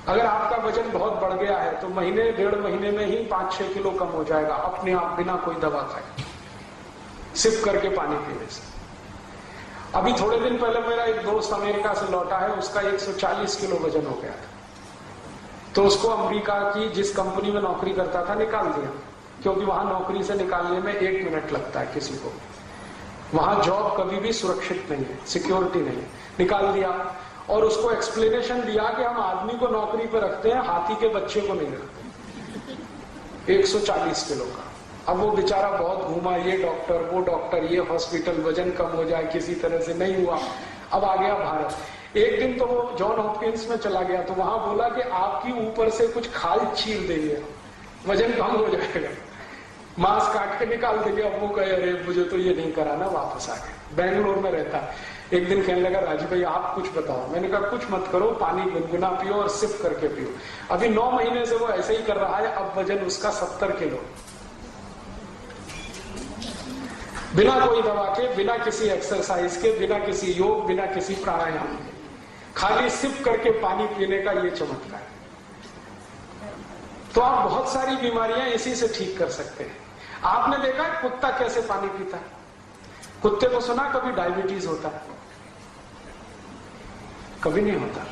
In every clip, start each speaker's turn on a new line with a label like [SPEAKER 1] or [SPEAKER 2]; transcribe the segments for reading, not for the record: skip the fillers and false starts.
[SPEAKER 1] अगर आपका वजन बहुत बढ़ गया है तो महीने 1.5 महीने में ही 5-6 किलो कम हो जाएगा अपने आप, बिना कोई दवा खाए, सिप करके पानी पीने से। अभी थोड़े दिन पहले मेरा एक दोस्त अमेरिका से लौटा है, उसका 140 किलो वजन हो गया था। तो उसको अमेरिका की जिस कंपनी में नौकरी करता था निकाल दिया, क्योंकि वहां नौकरी से निकालने में 1 मिनट लगता है किसी को। वहां जॉब कभी भी सुरक्षित नहीं है, सिक्योरिटी नहीं है। निकाल दिया और उसको एक्सप्लेनेशन दिया कि हम आदमी को नौकरी पर रखते हैं, हाथी के बच्चे को नहीं रखते। 140 किलो का। अब वो बेचारा बहुत घूमा, ये डॉक्टर वो डॉक्टर, ये हॉस्पिटल, वजन कम हो जाए, किसी तरह से नहीं हुआ। अब आ गया भारत। एक दिन तो वो जॉन हॉपकिंस में चला गया, तो वहां बोला कि आपकी ऊपर से कुछ खाल चीर देंगे, वजन कम हो जाएगा, मांस काट के निकाल देंगे। अब वो कहे अरे मुझे तो ये नहीं कराना, वापस आ गए। बेंगलोर में रहता है। एक दिन कहने लगा राजू भाई आप कुछ बताओ। मैंने कहा कुछ मत करो, पानी गुनगुना पियो और सिप करके पियो। अभी 9 महीने से वो ऐसे ही कर रहा है। अब वजन उसका 70 किलो, बिना कोई दवा के, बिना किसी एक्सरसाइज के, बिना किसी योग, बिना किसी प्राणायाम के, खाली सिप करके पानी पीने का ये चमत्कार है। तो आप बहुत सारी बीमारियां इसी से ठीक कर सकते हैं। आपने देखा कुत्ता कैसे पानी पीता है? कुत्ते को सुना कभी डायबिटीज होता है? कभी नहीं होता।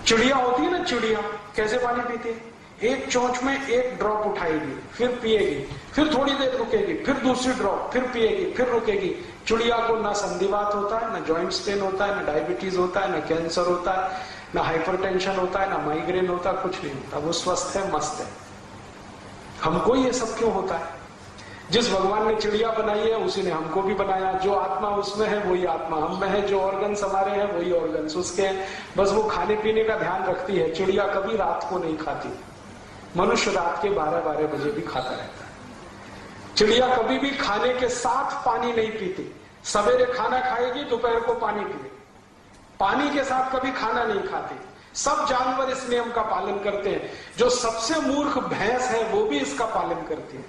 [SPEAKER 1] चिड़िया होती है ना, चिड़िया कैसे पानी पीती है? एक चोंच में 1 ड्रॉप उठाएगी, फिर पिएगी, फिर थोड़ी देर रुकेगी, फिर दूसरी ड्रॉप, फिर पिएगी, फिर रुकेगी। चिड़िया को ना संधिवात होता है, ना जॉइंट्स पेन होता है, ना डायबिटीज होता है, ना कैंसर होता है, ना हाइपरटेंशन होता है, ना माइग्रेन होता है, कुछ नहीं होता। वो स्वस्थ है, मस्त है। हमको ये सब क्यों होता है? जिस भगवान ने चिड़िया बनाई है उसी ने हमको भी बनाया। जो आत्मा उसमें है वही आत्मा हम में है, जो ऑर्गन्स हमारे हैं वही ऑर्गन्स उसके हैं। बस वो खाने पीने का ध्यान रखती है। चिड़िया कभी रात को नहीं खाती, मनुष्य रात के 12-12 बजे भी खाता रहता है। चिड़िया कभी भी खाने के साथ पानी नहीं पीती। सवेरे खाना खाएगी, दोपहर को पानी पिएगी, पानी के साथ कभी खाना नहीं खाती। सब जानवर इस नियम का पालन करते हैं। जो सबसे मूर्ख भैंस है वो भी इसका पालन करती है।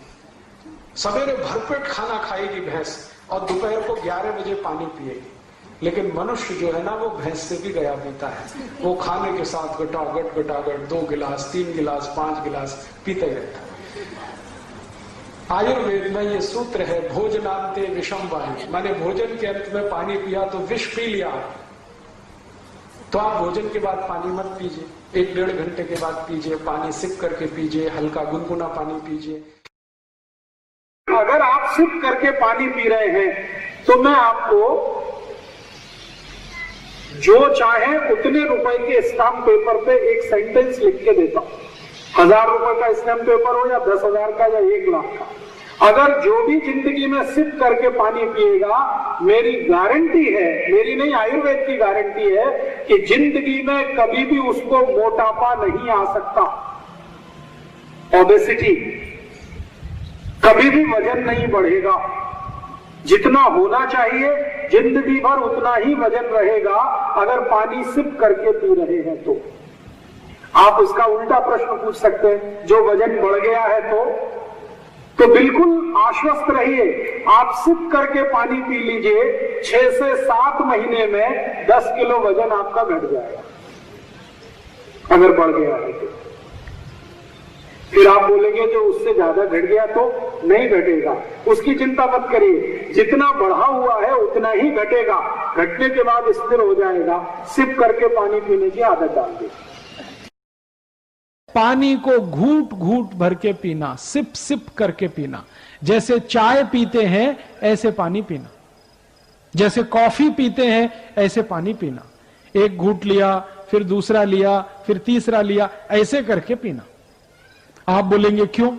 [SPEAKER 1] सवेरे भरपेट खाना खाएगी भैंस और दोपहर को 11 बजे पानी पिएगी। लेकिन मनुष्य जो है ना, वो भैंस से भी गया पीता है। वो खाने के साथ गटागट 2 गिलास, 3 गिलास, 5 गिलास पीते रहता है। आयुर्वेद में ये सूत्र है, भोजनांते विषम वायु, माने भोजन के अंत में पानी पिया तो विष पी लिया। तो आप भोजन के बाद पानी मत पीजिए, 1-1.5 घंटे के बाद पीजिए। पानी सिप करके पीजिए, हल्का गुनगुना पानी पीजिए। अगर आप सिप करके पानी पी रहे हैं तो मैं आपको जो चाहे उतने रुपए के स्टाम्प पेपर पे एक सेंटेंस लिख के देता हूं। 1000 रुपए का स्टाम्प पेपर हो या 10,000 का या 1 लाख का, अगर जो भी जिंदगी में सिप करके पानी पिएगा, मेरी गारंटी है, मेरी नहीं आयुर्वेद की गारंटी है कि जिंदगी में कभी भी उसको मोटापा नहीं आ सकता। ओबेसिटी, कभी भी वजन नहीं बढ़ेगा। जितना होना चाहिए जिंदगी भर उतना ही वजन रहेगा अगर पानी सिप करके पी रहे हैं तो। आप उसका उल्टा प्रश्न पूछ सकते हैं, जो वजन बढ़ गया है तो बिल्कुल आश्वस्त रहिए, आप सिप करके पानी पी लीजिए, 6 से 7 महीने में 10 किलो वजन आपका घट जाएगा अगर बढ़ गया है तो। फिर आप बोलेंगे जो उससे ज्यादा घट गया तो नहीं घटेगा, उसकी चिंता मत करिए। जितना बढ़ा हुआ है उतना ही घटेगा, घटने के बाद स्थिर हो जाएगा। सिप करके पानी पीने की आदत डाल दे।
[SPEAKER 2] पानी को घूट घूट भर के पीना, सिप सिप करके पीना। जैसे चाय पीते हैं ऐसे पानी पीना, जैसे कॉफी पीते हैं ऐसे पानी पीना। एक घूट लिया, फिर दूसरा लिया, फिर तीसरा लिया, ऐसे करके पीना। आप बोलेंगे क्यों?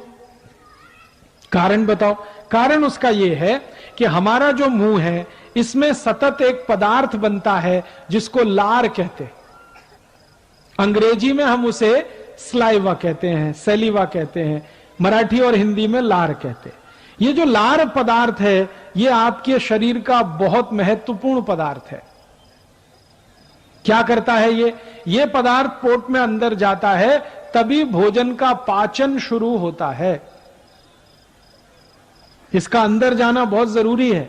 [SPEAKER 2] कारण बताओ। कारण उसका यह है कि हमारा जो मुंह है इसमें सतत एक पदार्थ बनता है जिसको लार कहते हैं। अंग्रेजी में हम उसे स्लाइवा कहते हैं, सेलिवा कहते हैं, मराठी और हिंदी में लार कहते हैं। ये जो लार पदार्थ है ये आपके शरीर का बहुत महत्वपूर्ण पदार्थ है। क्या करता है ये पदार्थ पोट में अंदर जाता है, तभी भोजन का पाचन शुरू होता है। इसका अंदर जाना बहुत जरूरी है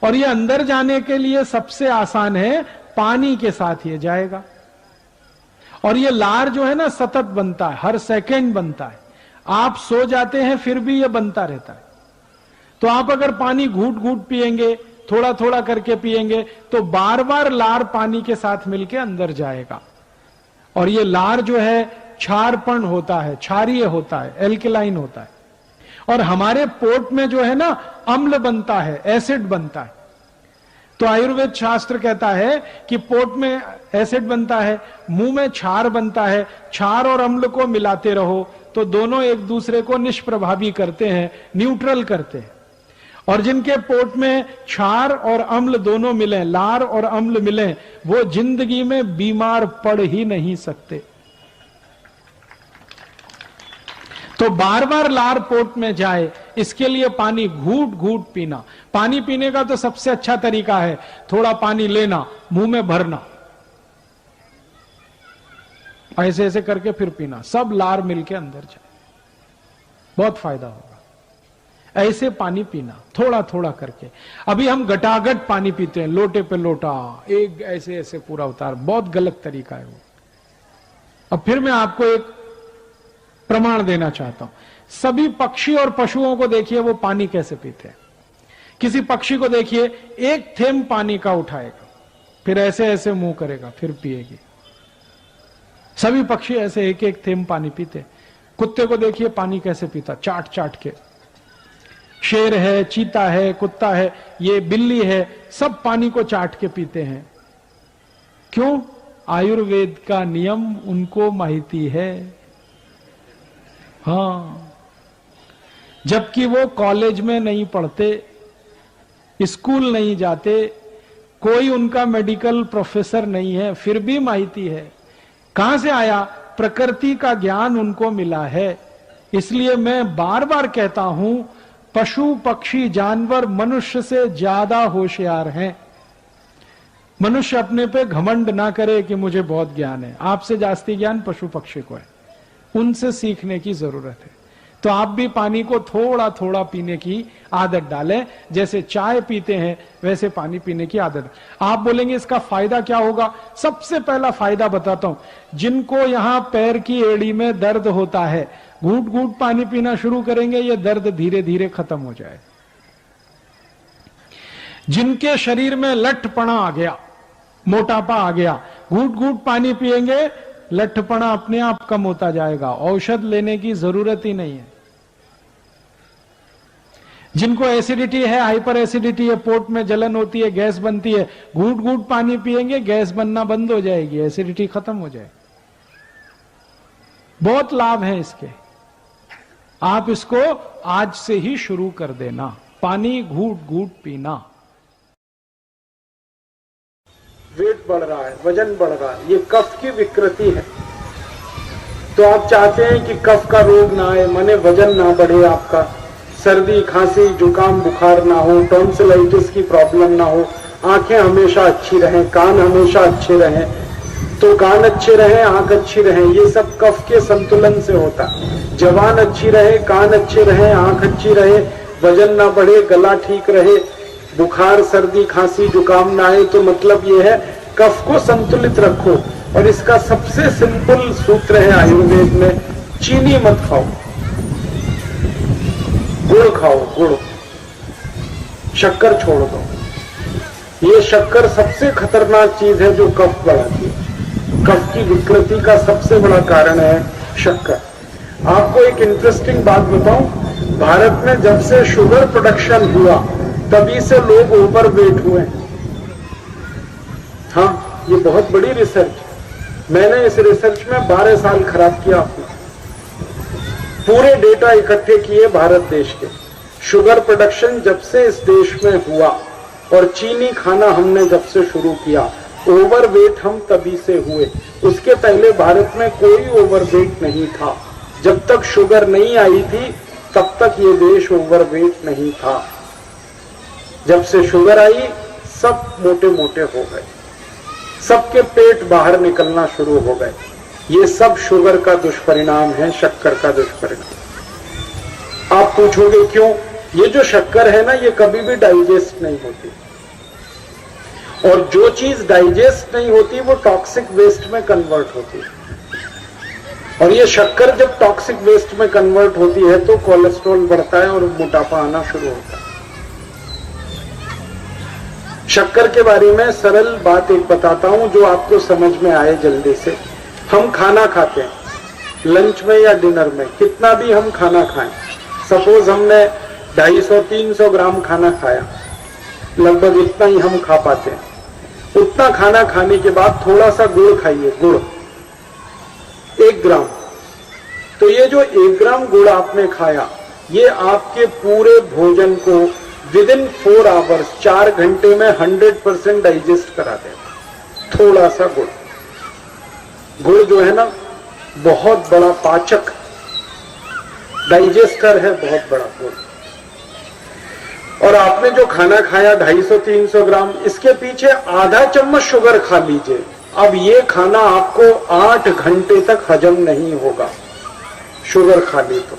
[SPEAKER 2] और ये अंदर जाने के लिए सबसे आसान है, पानी के साथ ये जाएगा। और ये लार जो है ना सतत बनता है, हर सेकंड बनता है। आप सो जाते हैं फिर भी ये बनता रहता है। तो आप अगर पानी घूट घूट पिएंगे, थोड़ा थोड़ा करके पिएंगे, तो बार बार लार पानी के साथ मिलके अंदर जाएगा। और ये लार जो है क्षारपण होता है, क्षारीय होता है, एल्कलाइन होता है। और हमारे पोट में जो है ना अम्ल बनता है, एसिड बनता है। तो आयुर्वेद शास्त्र कहता है कि पोट में एसिड बनता है, मुंह में क्षार बनता है, क्षार और अम्ल को मिलाते रहो तो दोनों एक दूसरे को निष्प्रभावी करते हैं, न्यूट्रल करते हैं। और जिनके पोट में क्षार और अम्ल दोनों मिले, लार और अम्ल मिले, वो जिंदगी में बीमार पड़ ही नहीं सकते। तो बार बार लार पोट में जाए, इसके लिए पानी घूट घूट पीना। पानी पीने का तो सबसे अच्छा तरीका है थोड़ा पानी लेना, मुंह में भरना, ऐसे ऐसे करके फिर पीना, सब लार मिलके अंदर जाए, बहुत फायदा होगा। ऐसे पानी पीना थोड़ा थोड़ा करके। अभी हम गटागट पानी पीते हैं, लोटे पे लोटा, एक ऐसे ऐसे पूरा उतार, बहुत गलत तरीका है वो। अब फिर मैं आपको एक प्रमाण देना चाहता हूं। सभी पक्षी और पशुओं को देखिए वो पानी कैसे पीते हैं। किसी पक्षी को देखिए, एक थेंब पानी का उठाएगा, फिर ऐसे ऐसे मुंह करेगा, फिर पिएगी। सभी पक्षी ऐसे एक एक थेंब पानी पीते। कुत्ते को देखिए पानी कैसे पीता, चाट चाट के। शेर है, चीता है, कुत्ता है, ये बिल्ली है, सब पानी को चाट के पीते हैं। क्यों? आयुर्वेद का नियम उनको माहिती है। हाँ, जबकि वो कॉलेज में नहीं पढ़ते, स्कूल नहीं जाते, कोई उनका मेडिकल प्रोफेसर नहीं है, फिर भी माहिती है। कहां से आया? प्रकृति का ज्ञान उनको मिला है। इसलिए मैं बार बार कहता हूं, पशु पक्षी जानवर मनुष्य से ज्यादा होशियार हैं। मनुष्य अपने पे घमंड ना करे कि मुझे बहुत ज्ञान है। आपसे जास्ती ज्ञान पशु पक्षी को है, उनसे सीखने की जरूरत है। तो आप भी पानी को थोड़ा थोड़ा पीने की आदत डालें। जैसे चाय पीते हैं वैसे पानी पीने की आदत। आप बोलेंगे इसका फायदा क्या होगा? सबसे पहला फायदा बताता हूं। जिनको यहां पैर की एड़ी में दर्द होता है, घूट घूट पानी पीना शुरू करेंगे, ये दर्द धीरे धीरे खत्म हो जाए। जिनके शरीर में लठपना आ गया, मोटापा आ गया, घूट घूट पानी पिएंगे, लठपना अपने आप कम होता जाएगा, औषध लेने की जरूरत ही नहीं है। जिनको एसिडिटी है, हाइपर एसिडिटी है, पोट में जलन होती है, गैस बनती है, घूट घूट पानी पिएंगे, गैस बनना बंद हो जाएगी, एसिडिटी खत्म हो जाएगी। बहुत लाभ है इसके। आप इसको आज से ही शुरू कर देना, पानी घूट घूट पीना।
[SPEAKER 1] वेट बढ़ रहा है, वजन बढ़ रहा है, ये कफ की विकृति है। तो आप चाहते हैं कि कफ का रोग ना आए, माने वजन ना बढ़े, आपका सर्दी खांसी जुकाम बुखार ना हो, टॉन्सिलाइटिस की प्रॉब्लम ना हो, आंखें हमेशा अच्छी रहें, कान हमेशा अच्छे रहें। तो कान अच्छे रहें, आंख अच्छी रहे, ये सब कफ के संतुलन से होता है। जबान अच्छी रहे, कान अच्छे रहे, आंख अच्छी रहे, वजन ना बढ़े, गला ठीक रहे, बुखार सर्दी खांसी जुकाम ना आए, तो मतलब ये है कफ को संतुलित रखो। और इसका सबसे सिंपल सूत्र है आयुर्वेद में, चीनी मत खाओ, गुड़ खाओ, गुड़, शक्कर छोड़ दो। ये शक्कर सबसे खतरनाक चीज है जो कफ बढ़ाती है। कफ की विकृति का सबसे बड़ा कारण है शक्कर। आपको एक इंटरेस्टिंग बात बताऊं, भारत में जब से शुगर प्रोडक्शन हुआ तभी से लोग ओवरवेट हुए। हाँ, ये बहुत बड़ी रिसर्च। मैंने इस रिसर्च में 12 साल खराब किया अपना। पूरे डेटा इकट्ठे किए भारत देश के। शुगर प्रोडक्शन जब से इस देश में हुआ और चीनी खाना हमने जब से शुरू किया, ओवरवेट हम तभी से हुए। उसके पहले भारत में कोई ओवरवेट नहीं था। जब तक शुगर नहीं आई थी तब तक ये देश ओवरवेट नहीं था। जब से शुगर आई सब मोटे मोटे हो गए, सबके पेट बाहर निकलना शुरू हो गए। ये सब शुगर का दुष्परिणाम है, शक्कर का दुष्परिणाम। आप पूछोगे क्यों? ये जो शक्कर है ना, ये कभी भी डाइजेस्ट नहीं होती और जो चीज डाइजेस्ट नहीं होती वो टॉक्सिक वेस्ट में कन्वर्ट होती है, और ये शक्कर जब टॉक्सिक वेस्ट में कन्वर्ट होती है तो कोलेस्ट्रॉल बढ़ता है और मोटापा आना शुरू होता है। शक्कर के बारे में सरल बात एक बताता हूं जो आपको समझ में आए जल्दी से। हम खाना खाते हैं, लंच में या डिनर में, कितना भी हम खाना खाएं, सपोज हमने 250-300 ग्राम खाना खाया, लगभग इतना ही हम खा पाते हैं। उतना खाना खाने के बाद थोड़ा सा गुड़ खाइए, गुड़ 1 ग्राम। तो ये जो 1 ग्राम गुड़ आपने खाया, ये आपके पूरे भोजन को विदिन 4 आवर्स, 4 घंटे में 100% डाइजेस्ट करा देगा। थोड़ा सा गुड़, गुड़ जो है ना बहुत बड़ा पाचक, डाइजेस्टर है बहुत बड़ा गुड़। और आपने जो खाना खाया 250-300 ग्राम, इसके पीछे आधा चम्मच शुगर खा लीजिए। अब ये खाना आपको 8 घंटे तक हजम नहीं होगा, शुगर खा ली तो।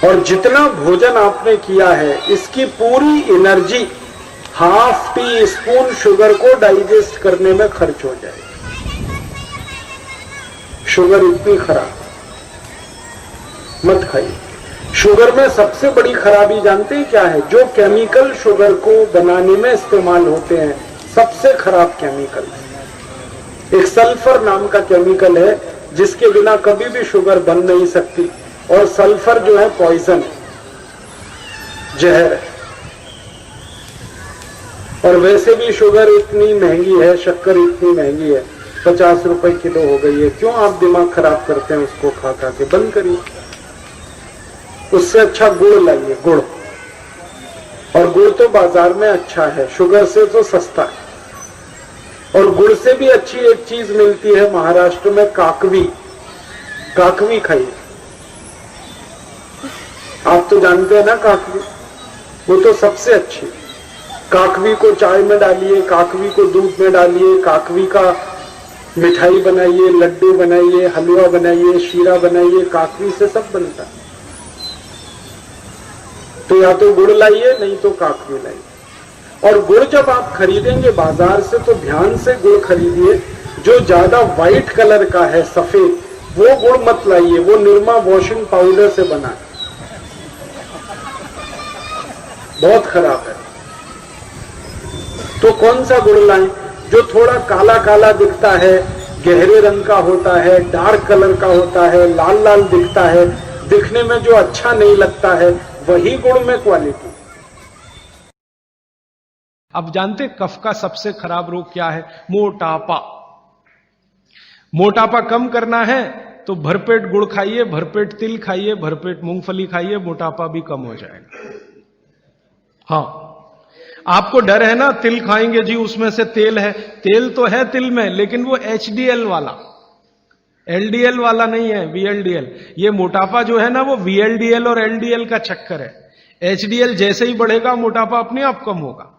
[SPEAKER 1] और जितना भोजन आपने किया है, इसकी पूरी एनर्जी ½ टी स्पून शुगर को डाइजेस्ट करने में खर्च हो जाएगी। शुगर इतनी खराब, मत खाइए। शुगर में सबसे बड़ी खराबी जानते हैं क्या है? जो केमिकल शुगर को बनाने में इस्तेमाल होते हैं, सबसे खराब केमिकल, एक सल्फर नाम का केमिकल है जिसके बिना कभी भी शुगर बन नहीं सकती। और सल्फर जो है पॉइजन, जहर है। और वैसे भी शुगर इतनी महंगी है, शक्कर इतनी महंगी है, 50 रुपए किलो हो गई है। क्यों आप दिमाग खराब करते हैं उसको खा खा के? बंद करिए। उससे अच्छा गुड़ लाइए, गुड़। और गुड़ तो बाजार में अच्छा है, शुगर से तो सस्ता है। और गुड़ से भी अच्छी एक चीज मिलती है महाराष्ट्र में, काकवी। काकवी खाइए। आप तो जानते हैं ना काकवी, वो तो सबसे अच्छी। काकवी को चाय में डालिए, काकवी को दूध में डालिए, काकवी का मिठाई बनाइए, लड्डू बनाइए, हलवा बनाइए, शीरा बनाइए, काकवी से सब बनता है। तो या तो गुड़ लाइए, नहीं तो काकवी लाइए। और गुड़ जब आप खरीदेंगे बाजार से तो ध्यान से गुड़ खरीदिए, जो ज्यादा व्हाइट कलर का है, सफेद, वो गुड़ मत लाइए। वो निरमा वॉशिंग पाउडर से बना है, बहुत खराब है। तो कौन सा गुड़ लाएं? जो थोड़ा काला काला दिखता है, गहरे रंग का होता है, डार्क कलर का होता है, लाल लाल दिखता है, दिखने में जो अच्छा नहीं लगता है, वही गुड़ में क्वालिटी।
[SPEAKER 2] अब जानते कफ का सबसे खराब रोग क्या है? मोटापा। मोटापा कम करना है तो भरपेट गुड़ खाइए, भरपेट तिल खाइए, भरपेट मूंगफली खाइए, मोटापा भी कम हो जाएगा। हाँ, आपको डर है ना, तिल खाएंगे जी उसमें से तेल है। तेल तो है तिल में, लेकिन वो HDL वाला, LDL वाला नहीं है, VLDL। ये मोटापा जो है ना, वो VLDL और LDL का चक्कर है। HDL जैसे ही बढ़ेगा, मोटापा अपने आप कम होगा,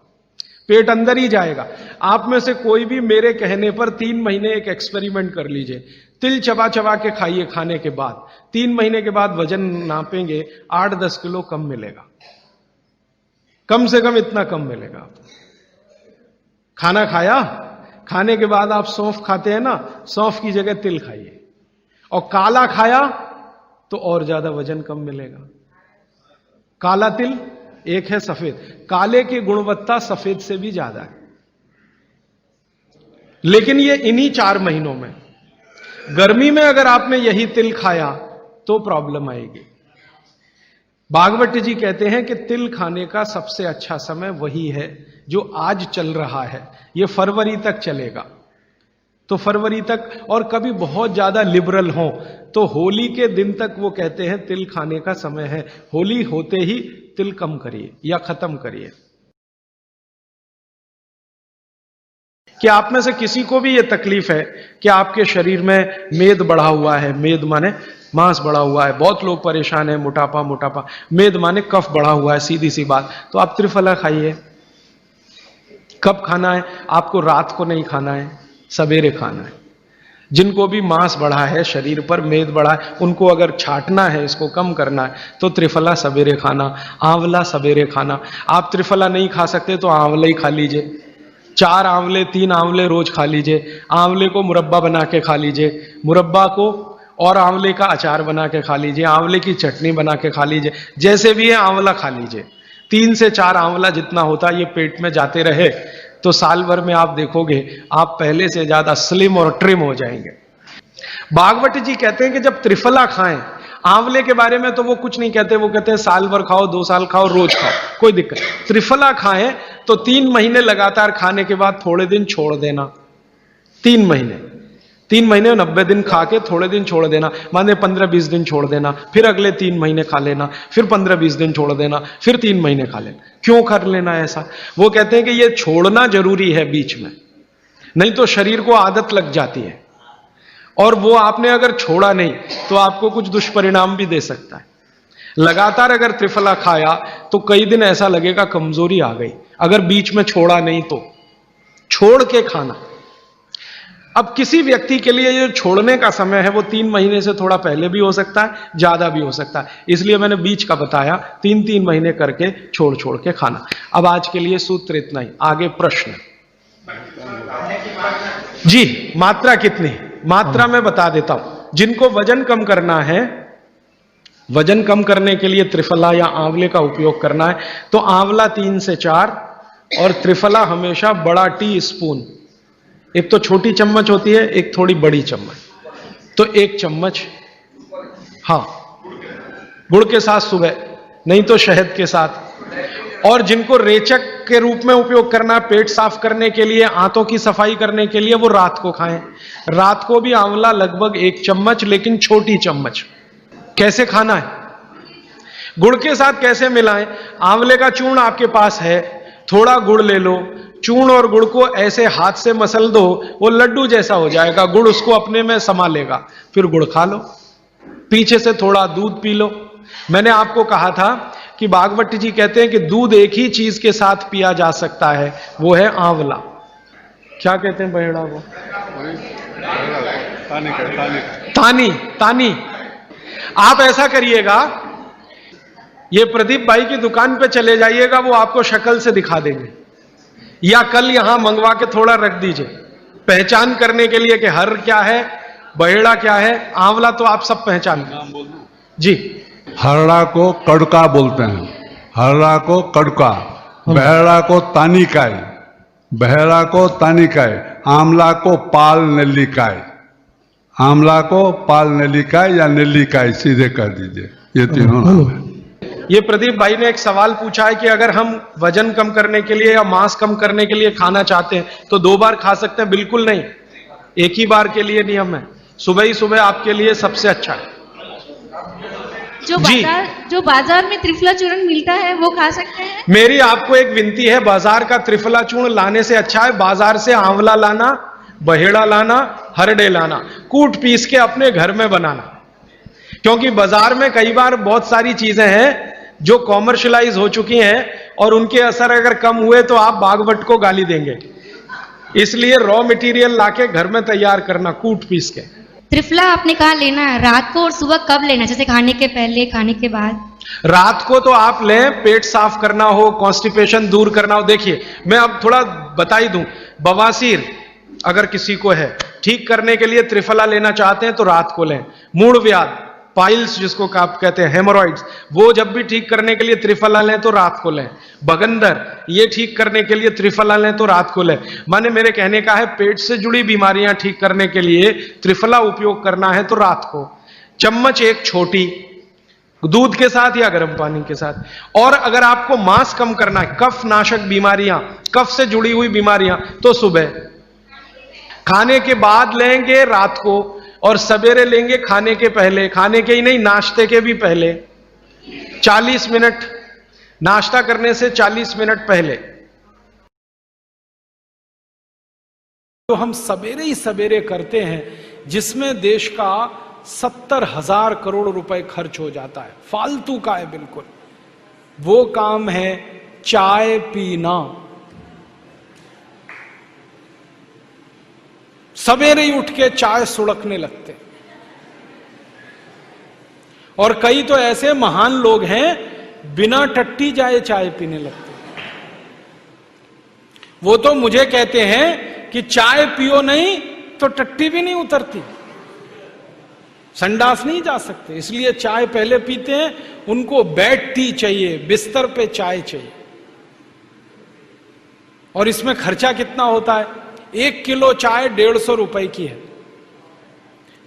[SPEAKER 2] पेट अंदर ही जाएगा। आप में से कोई भी मेरे कहने पर 3 महीने एक एक्सपेरिमेंट कर लीजिए। तिल चबा चबा के खाइए, खाने के बाद 3 महीने के बाद वजन नापेंगे, 8-10 किलो कम मिलेगा। कम से कम इतना कम मिलेगा। खाना खाया, खाने के बाद आप सौंफ खाते हैं ना, सौंफ की जगह तिल खाइए। और काला खाया तो और ज्यादा वजन कम मिलेगा। काला तिल एक है, सफेद। काले की गुणवत्ता सफेद से भी ज्यादा है। लेकिन ये इन्हीं 4 महीनों में, गर्मी में अगर आपने यही तिल खाया तो प्रॉब्लम आएगी। भागवत जी कहते हैं कि तिल खाने का सबसे अच्छा समय वही है जो आज चल रहा है। ये फरवरी तक चलेगा। तो फरवरी तक, और कभी बहुत ज्यादा लिबरल हो तो होली के दिन तक वो कहते हैं तिल खाने का समय है। होली होते ही तिल कम करिए या खत्म करिए। क्या आप में से किसी को भी ये तकलीफ है कि आपके शरीर में मेद बढ़ा हुआ है? मेद माने मांस बढ़ा हुआ है। बहुत लोग परेशान है, मोटापा मोटापा। मेद माने कफ बढ़ा हुआ है, सीधी सी बात। तो आप त्रिफला खाइए। कब खाना है? आपको रात को नहीं खाना है, सवेरे खाना है। जिनको भी मांस बढ़ा है शरीर पर, मेद बढ़ा है, उनको अगर छाटना है, इसको कम करना है, तो त्रिफला सवेरे खाना, आंवला सवेरे खाना। आप त्रिफला नहीं खा सकते तो आंवला ही खा लीजिए, 4 आंवले 3 आंवले रोज खा लीजिए। आंवले को मुरब्बा बना के खा लीजिए, मुरब्बा को और आंवले का अचार बना के खा लीजिए, आंवले की चटनी बना के खा लीजिए, जैसे भी है आंवला खा लीजिए। 3 से 4 आंवला जितना होता है ये पेट में जाते रहे तो साल भर में आप देखोगे आप पहले से ज्यादा स्लिम और ट्रिम हो जाएंगे। भागवत जी कहते हैं कि जब त्रिफला खाएं, आंवले के बारे में तो वो कुछ नहीं कहते, वो कहते हैं साल भर खाओ, 2 साल खाओ, रोज खाओ, कोई दिक्कत। त्रिफला खाएं तो 3 महीने लगातार खाने के बाद थोड़े दिन छोड़ देना। 3 महीने 90 दिन खा के थोड़े दिन छोड़ देना, माने 15-20 दिन छोड़ देना, फिर अगले 3 महीने खा लेना, फिर 15-20 दिन छोड़ देना, फिर 3 महीने खा लेना। क्यों कर लेना ऐसा? वो कहते हैं कि ये छोड़ना जरूरी है बीच में, नहीं तो शरीर को आदत लग जाती है, और वो आपने अगर छोड़ा नहीं तो आपको कुछ दुष्परिणाम भी दे सकता है। लगातार अगर त्रिफला खाया तो कई दिन ऐसा लगेगा कमजोरी आ गई, अगर बीच में छोड़ा नहीं तो छोड़ के खाना। अब किसी व्यक्ति के लिए जो छोड़ने का समय है वो 3 महीने से थोड़ा पहले भी हो सकता है, ज्यादा भी हो सकता है, इसलिए मैंने बीच का बताया, 3-3 महीने करके छोड़ छोड़ के खाना। अब आज के लिए सूत्र इतना ही, आगे प्रश्न जी। मात्रा कितनी? मात्रा में बता देता हूं। जिनको वजन कम करना है, वजन कम करने के लिए त्रिफला या आंवले का उपयोग करना है तो आंवला 3 से 4 और त्रिफला हमेशा बड़ा टी स्पून, एक तो छोटी चम्मच होती है, एक थोड़ी बड़ी चम्मच, तो 1 चम्मच, हाँ, गुड़ के साथ सुबह, नहीं तो शहद के साथ। और जिनको रेचक के रूप में उपयोग करना है, पेट साफ करने के लिए, आंतों की सफाई करने के लिए, वो रात को खाएं। रात को भी आंवला लगभग 1 चम्मच, लेकिन छोटी चम्मच। कैसे खाना है? गुड़ के साथ कैसे मिलाएं? आंवले का चूर्ण आपके पास है, थोड़ा गुड़ ले लो, चूर्ण और गुड़ को ऐसे हाथ से मसल दो, वो लड्डू जैसा हो जाएगा, गुड़ उसको अपने में समा लेगा, फिर गुड़ खा लो, पीछे से थोड़ा दूध पी लो। मैंने आपको कहा था कि भागवत जी कहते हैं कि दूध एक ही चीज के साथ पिया जा सकता है, वो है आंवला। क्या कहते हैं बहेड़ा को? तानी। आप ऐसा करिएगा, ये प्रदीप भाई की दुकान पे चले जाइएगा, वो आपको शक्ल से दिखा देंगे, या कल यहां मंगवा के थोड़ा रख दीजिए पहचान करने के लिए कि हर क्या है, बहेड़ा क्या है, आंवला तो आप सब पहचान जी।
[SPEAKER 3] हरड़ा को कड़का बोलते हैं, हरड़ा को कड़का, बहेड़ा को तानिकाय, बहेड़ा को तानिकाय, आंवला को पाल नेल्लिकाय, आंवला को पाल नेल्लिकाय या नेल्लिकाय सीधे कर दीजिए, ये तीनों नाम है।
[SPEAKER 2] ये प्रदीप भाई ने एक सवाल पूछा है कि अगर हम वजन कम करने के लिए या मांस कम करने के लिए खाना चाहते हैं तो 2 बार खा सकते हैं? बिल्कुल नहीं, एक ही बार के लिए नियम है, सुबह ही सुबह आपके लिए सबसे अच्छा है।
[SPEAKER 4] जो बाजार में त्रिफला चूर्ण मिलता है वो खा सकते हैं?
[SPEAKER 2] मेरी आपको एक विनती है, बाजार का त्रिफला चूर्ण लाने से अच्छा है बाजार से आंवला लाना, बहेड़ा लाना, हरड़े लाना, कूट पीस के अपने घर में बनाना। क्योंकि बाजार में कई बार बहुत सारी चीजें हैं जो कॉमर्शलाइज हो चुकी हैं और उनके असर अगर कम हुए तो आप भागवत को गाली देंगे, इसलिए रॉ मटेरियल लाके घर में तैयार करना, कूट पीस के।
[SPEAKER 4] त्रिफला आपने कहा लेना है, रात को और सुबह कब लेना, जैसे खाने के पहले, खाने के बाद?
[SPEAKER 2] रात को तो आप लें, पेट साफ करना हो, कॉन्स्टिपेशन दूर करना हो। देखिए मैं अब थोड़ा बता ही दूं, बवासीर अगर किसी को है, ठीक करने के लिए त्रिफला लेना चाहते हैं तो रात को लें। मूढ़ व्याध, पाइल्स जिसको आप कहते हैं, हेमोरॉइड्स, वो जब भी ठीक करने के लिए त्रिफला लें तो रात को लें। बगंदर, ये ठीक करने के लिए त्रिफला लें तो रात को लें। माने मेरे कहने का है, पेट से जुड़ी बीमारियां ठीक करने के लिए त्रिफला उपयोग करना है तो रात को। चम्मच 1 छोटी, दूध के साथ या गर्म पानी के साथ। और अगर आपको मांस कम करना है, कफ नाशक बीमारियां, कफ से जुड़ी हुई बीमारियां, तो सुबह। खाने के बाद लेंगे रात को, और सवेरे लेंगे खाने के पहले, खाने के ही नहीं नाश्ते के भी पहले, 40 मिनट, नाश्ता करने से 40 मिनट पहले।
[SPEAKER 1] तो हम सवेरे ही सवेरे करते हैं, जिसमें देश का 70,000 करोड़ रुपए खर्च हो जाता है, फालतू का है बिल्कुल। वो काम है चाय पीना।
[SPEAKER 2] सवेरे ही उठ के चाय सुड़कने लगते। और कई तो ऐसे महान लोग हैं बिना टट्टी जाए चाय पीने लगते। वो तो मुझे कहते हैं कि चाय पियो नहीं तो टट्टी भी नहीं उतरती, संडास नहीं जा सकते, इसलिए चाय पहले पीते हैं। उनको बेड टी चाहिए, बिस्तर पे चाय चाहिए। और इसमें खर्चा कितना होता है? 1 किलो चाय 150 रुपए की है।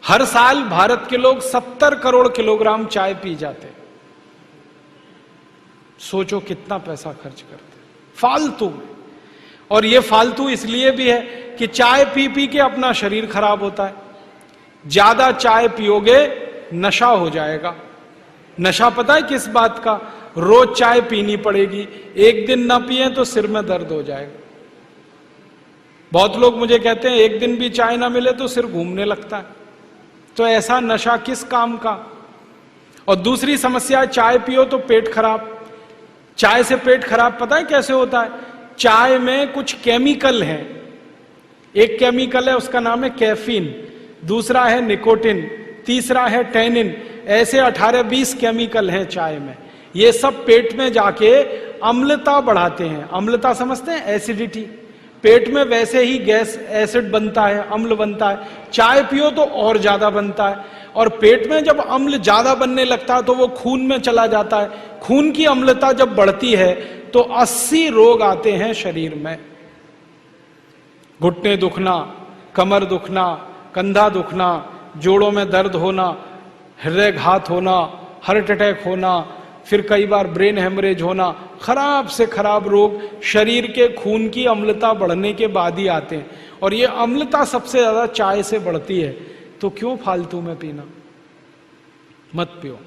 [SPEAKER 2] हर साल भारत के लोग 70 करोड़ किलोग्राम चाय पी जाते हैं। सोचो कितना पैसा खर्च करते फालतू में। और ये फालतू इसलिए भी है कि चाय पी पी के अपना शरीर खराब होता है। ज्यादा चाय पियोगे नशा हो जाएगा। नशा पता है किस बात का? रोज चाय पीनी पड़ेगी, एक दिन ना पिए तो सिर में दर्द हो जाएगा। बहुत लोग मुझे कहते हैं एक दिन भी चाय ना मिले तो सिर घूमने लगता है। तो ऐसा नशा किस काम का? और दूसरी समस्या, चाय पियो तो पेट खराब। चाय से पेट खराब पता है कैसे होता है? चाय में कुछ केमिकल हैं। एक केमिकल है उसका नाम है कैफीन, दूसरा है निकोटिन, तीसरा है टैनिन। ऐसे 18-20 केमिकल हैं चाय में। ये सब पेट में जाके अम्लता बढ़ाते हैं। अम्लता समझते हैं? एसिडिटी। पेट में वैसे ही गैस एसिड बनता है, अम्ल बनता है। चाय पियो तो और ज्यादा बनता है। और पेट में जब अम्ल ज्यादा बनने लगता है तो वो खून में चला जाता है। खून की अम्लता जब बढ़ती है तो 80 रोग आते हैं शरीर में। घुटने दुखना, कमर दुखना, कंधा दुखना, जोड़ों में दर्द होना, हृदयघात होना, हार्ट अटैक होना, फिर कई बार ब्रेन हेमरेज होना। खराब से खराब रोग शरीर के खून की अम्लता बढ़ने के बाद ही आते हैं। और ये अम्लता सबसे ज्यादा चाय से बढ़ती है। तो क्यों फालतू में पीना? मत पियो।